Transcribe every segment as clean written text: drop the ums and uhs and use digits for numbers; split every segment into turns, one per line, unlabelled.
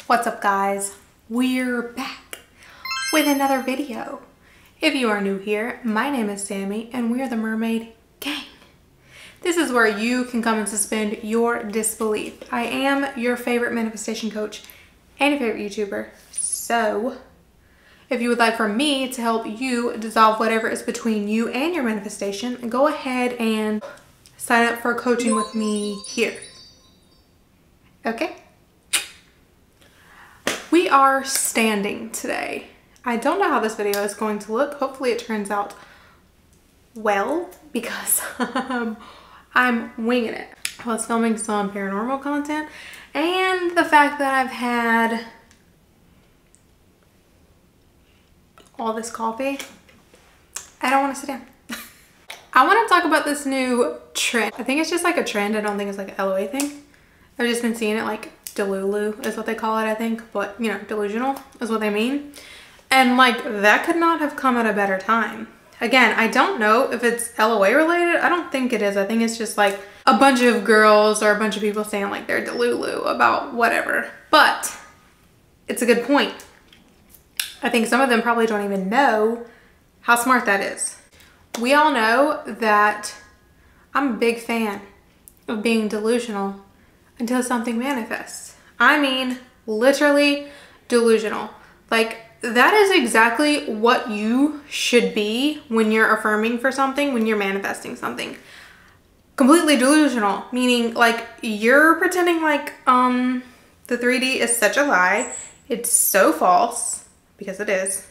What's up, guys? We're back with another video. If you are new here, my name is Sammy and we are the Mermaid Gang. This is where you can come and suspend your disbelief. I am your favorite manifestation coach and your favorite YouTuber. So if you would like for me to help you dissolve whatever is between you and your manifestation, go ahead and sign up for coaching with me here. Okay? We are standing today. I don't know how this video is going to look. Hopefully it turns out well because I'm winging it. I was filming some paranormal content and the fact that I've had all this coffee, I don't want to sit down. I want to talk about this new trend. I think it's just like a trend. I don't think it's like a LOA thing. I've just been seeing it like Delulu is what they call it, I think, but you know, delusional is what they mean. And like that could not have come at a better time. Again, I don't know if it's LOA related. I don't think it is. I think it's just like a bunch of girls or a bunch of people saying like they're Delulu about whatever. But it's a good point. I think some of them probably don't even know how smart that is. We all know that I'm a big fan of being delusional until something manifests. I mean, literally delusional. Like that is exactly what you should be when you're affirming for something, when you're manifesting something. Completely delusional, meaning like you're pretending like the 3D is such a lie. It's so false, because it is.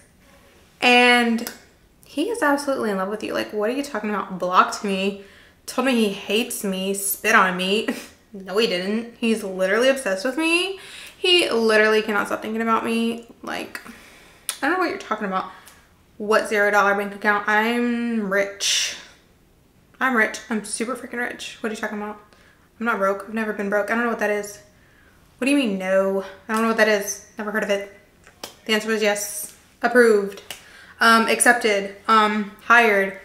And he is absolutely in love with you. Like, what are you talking about? Blocked me, told me he hates me, spit on me. No, he didn't. He's literally obsessed with me. He literally cannot stop thinking about me. Like, I don't know what you're talking about. What $0 bank account? I'm rich. I'm rich. I'm super freaking rich. What are you talking about? I'm not broke. I've never been broke. I don't know what that is. What do you mean no? I don't know what that is. Never heard of it. The answer was yes. Approved. Accepted. Hired.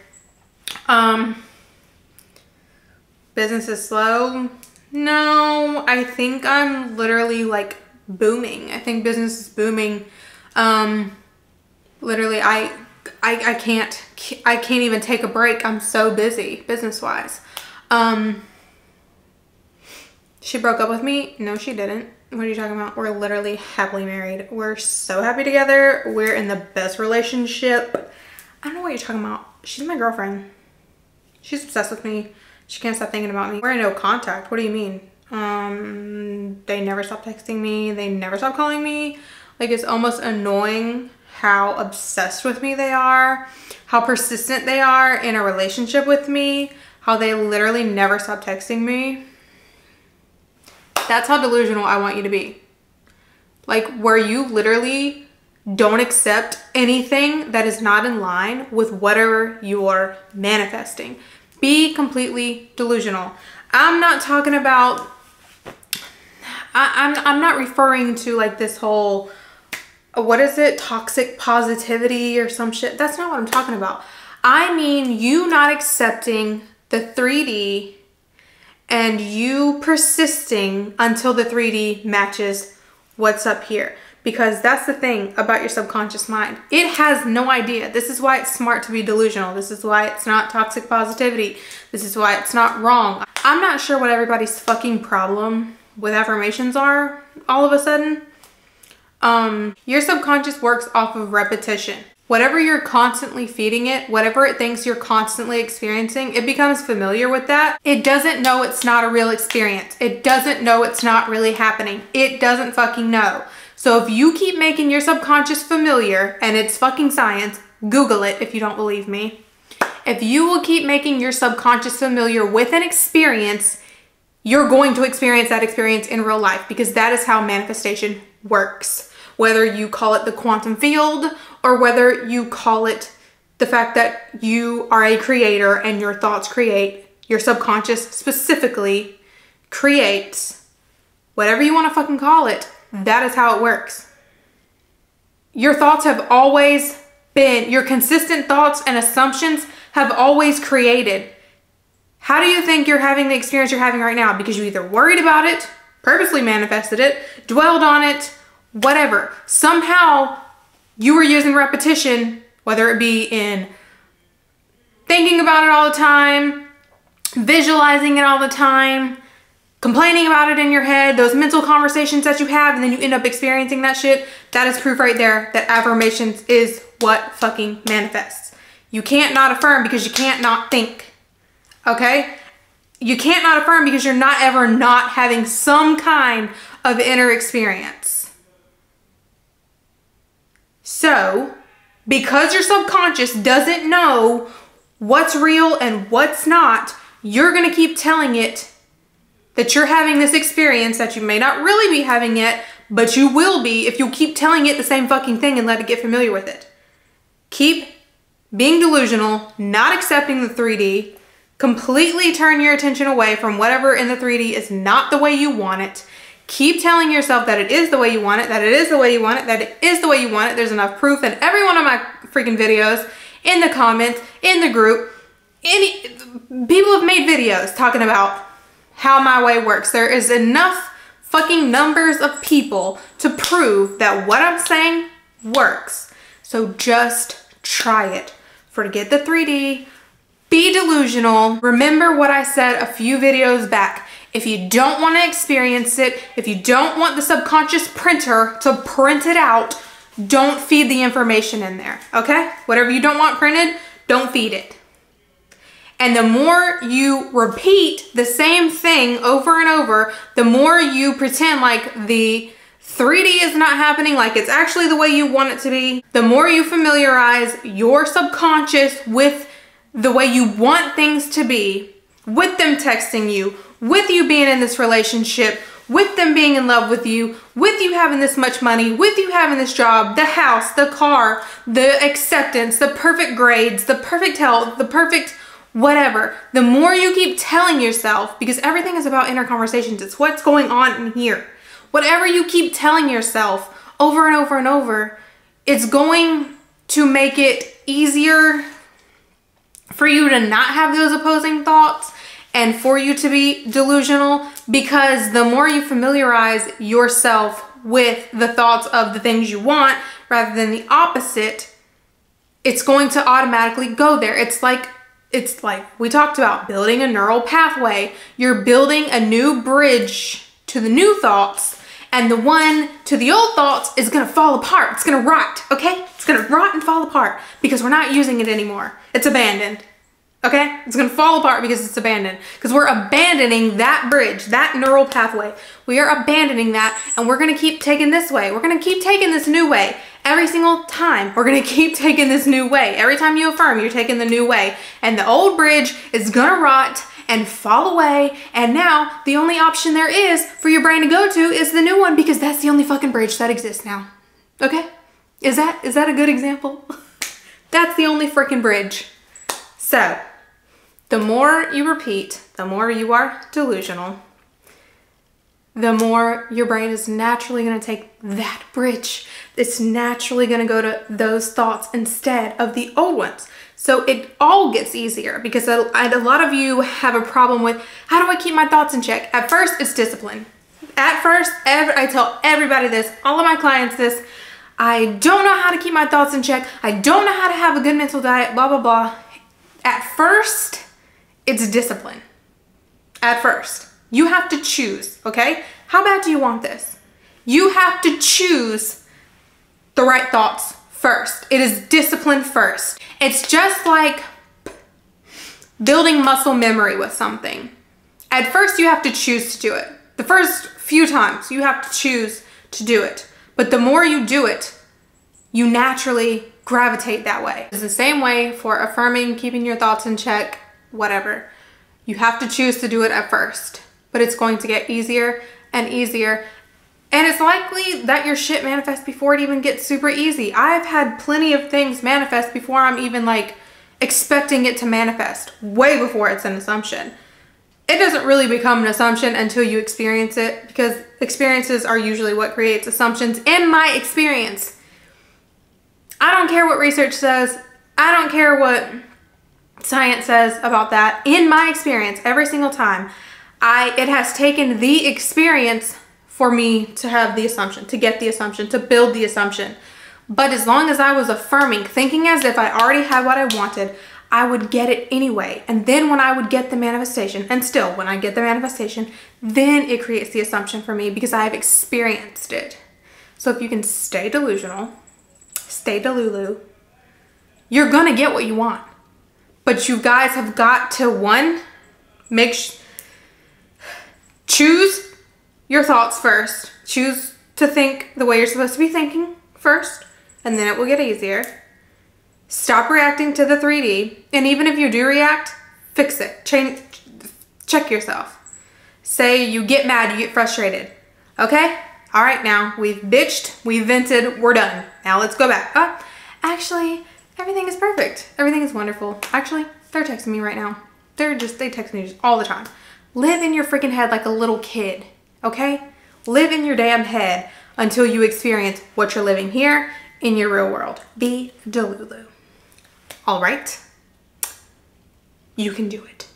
Business is slow. No, I think I'm literally like booming. I think business is booming. Literally, I can't even take a break. I'm so busy business wise. She broke up with me. No, she didn't. What are you talking about? We're literally happily married. We're so happy together. We're in the best relationship. I don't know what you're talking about. She's my girlfriend. She's obsessed with me. She can't stop thinking about me. We're in no contact. What do you mean? They never stop texting me. They never stop calling me. Like, it's almost annoying how obsessed with me they are, how persistent they are in a relationship with me, how they literally never stop texting me. That's how delusional I want you to be. Like, where you literally don't accept anything that is not in line with whatever you're manifesting. Be completely delusional. I'm not talking about, I'm not referring to like this whole, what is it? Toxic positivity or some shit. That's not what I'm talking about. I mean, you not accepting the 3D and you persisting until the 3D matches what's up here. Because that's the thing about your subconscious mind. It has no idea. This is why it's smart to be delusional. This is why it's not toxic positivity. This is why it's not wrong. I'm not sure what everybody's fucking problem with affirmations are all of a sudden. Your subconscious works off of repetition. Whatever you're constantly feeding it, whatever it thinks you're constantly experiencing, it becomes familiar with that. It doesn't know it's not a real experience. It doesn't know it's not really happening. It doesn't fucking know. So if you keep making your subconscious familiar, and it's fucking science, Google it if you don't believe me. If you will keep making your subconscious familiar with an experience, you're going to experience that experience in real life, because that is how manifestation works. Whether you call it the quantum field or whether you call it the fact that you are a creator and your thoughts create, your subconscious specifically creates, whatever you want to fucking call it. That is how it works. Your thoughts have always been, your consistent thoughts and assumptions have always created. How do you think you're having the experience you're having right now? Because you either worried about it, purposely manifested it, dwelled on it, whatever. Somehow you were using repetition, whether it be in thinking about it all the time, visualizing it all the time, complaining about it in your head, those mental conversations that you have, and then you end up experiencing that shit. That is proof right there that affirmations is what fucking manifests. You can't not affirm because you can't not think, okay? You can't not affirm because you're not ever not having some kind of inner experience. So, because your subconscious doesn't know what's real and what's not, you're gonna keep telling it that you're having this experience that you may not really be having yet, but you will be if you keep telling it the same fucking thing and let it get familiar with it. Keep being delusional, not accepting the 3D, completely turn your attention away from whatever in the 3D is not the way you want it. Keep telling yourself that it is the way you want it, that it is the way you want it, that it is the way you want it. There's enough proof in every one of my freaking videos, in the comments, in the group. People have made videos talking about how my way works. There is enough fucking numbers of people to prove that what I'm saying works. So just try it. Forget the 3D. Be delusional. Remember what I said a few videos back. If you don't want to experience it, if you don't want the subconscious printer to print it out, don't feed the information in there, okay? Whatever you don't want printed, don't feed it. And the more you repeat the same thing over and over, the more you pretend like the 3D is not happening, like it's actually the way you want it to be, the more you familiarize your subconscious with the way you want things to be, with them texting you, with you being in this relationship, with them being in love with you having this much money, with you having this job, the house, the car, the acceptance, the perfect grades, the perfect health, the perfect whatever. The more you keep telling yourself, because everything is about inner conversations, it's what's going on in here. Whatever you keep telling yourself over and over and over, it's going to make it easier for you to not have those opposing thoughts and for you to be delusional, because the more you familiarize yourself with the thoughts of the things you want rather than the opposite, it's going to automatically go there. It's like we talked about building a neural pathway. You're building a new bridge to the new thoughts, and the one to the old thoughts is gonna fall apart. It's gonna rot, okay? It's gonna rot and fall apart because we're not using it anymore. It's abandoned, okay? It's gonna fall apart because it's abandoned, because we're abandoning that bridge, that neural pathway. We are abandoning that, and we're gonna keep taking this way. We're gonna keep taking this new way. Every single time, we're gonna keep taking this new way. Every time you affirm, you're taking the new way. And the old bridge is gonna rot and fall away. And now, the only option there is for your brain to go to is the new one, because that's the only fucking bridge that exists now. Okay? Is that a good example? That's the only freaking bridge. So, the more you repeat, the more you are delusional, the more your brain is naturally going to take that bridge. It's naturally going to go to those thoughts instead of the old ones. So it all gets easier, because a lot of you have a problem with, how do I keep my thoughts in check? At first, it's discipline. At first, I tell everybody this, all of my clients this, I don't know how to keep my thoughts in check. I don't know how to have a good mental diet, blah, blah, blah. At first, it's discipline. At first. You have to choose, okay? How bad do you want this? You have to choose the right thoughts first. It is discipline first. It's just like building muscle memory with something. At first, you have to choose to do it. The first few times, you have to choose to do it. But the more you do it, you naturally gravitate that way. It's the same way for affirming, keeping your thoughts in check, whatever. You have to choose to do it at first. But it's going to get easier and easier. And it's likely that your shit manifests before it even gets super easy. I've had plenty of things manifest before I'm even like expecting it to manifest, way before it's an assumption. It doesn't really become an assumption until you experience it, because experiences are usually what creates assumptions in my experience. I don't care what research says. I don't care what science says about that. In my experience, every single time, it has taken the experience for me to have the assumption, to get the assumption, to build the assumption. But as long as I was affirming, thinking as if I already had what I wanted, I would get it anyway. And then when I would get the manifestation, and still when I get the manifestation, then it creates the assumption for me because I have experienced it. So if you can stay delusional, stay delulu, you're gonna get what you want. But you guys have got to, one, choose your thoughts first. Choose to think the way you're supposed to be thinking first, and then it will get easier. Stop reacting to the 3D, and even if you do react, fix it. Check yourself. Say you get mad, you get frustrated. Okay? All right, now we've bitched, we've vented, we're done. Now let's go back. Oh, actually, everything is perfect. Everything is wonderful. Actually, they're texting me right now. They text me just all the time. Live in your freaking head like a little kid, okay? Live in your damn head until you experience what you're living here in your real world. Be delulu. All right? You can do it.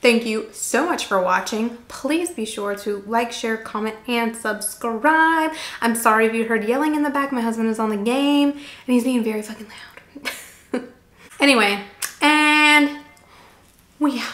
Thank you so much for watching. Please be sure to like, share, comment, and subscribe. I'm sorry if you heard yelling in the back. My husband is on the game and he's being very fucking loud. Anyway, and we out.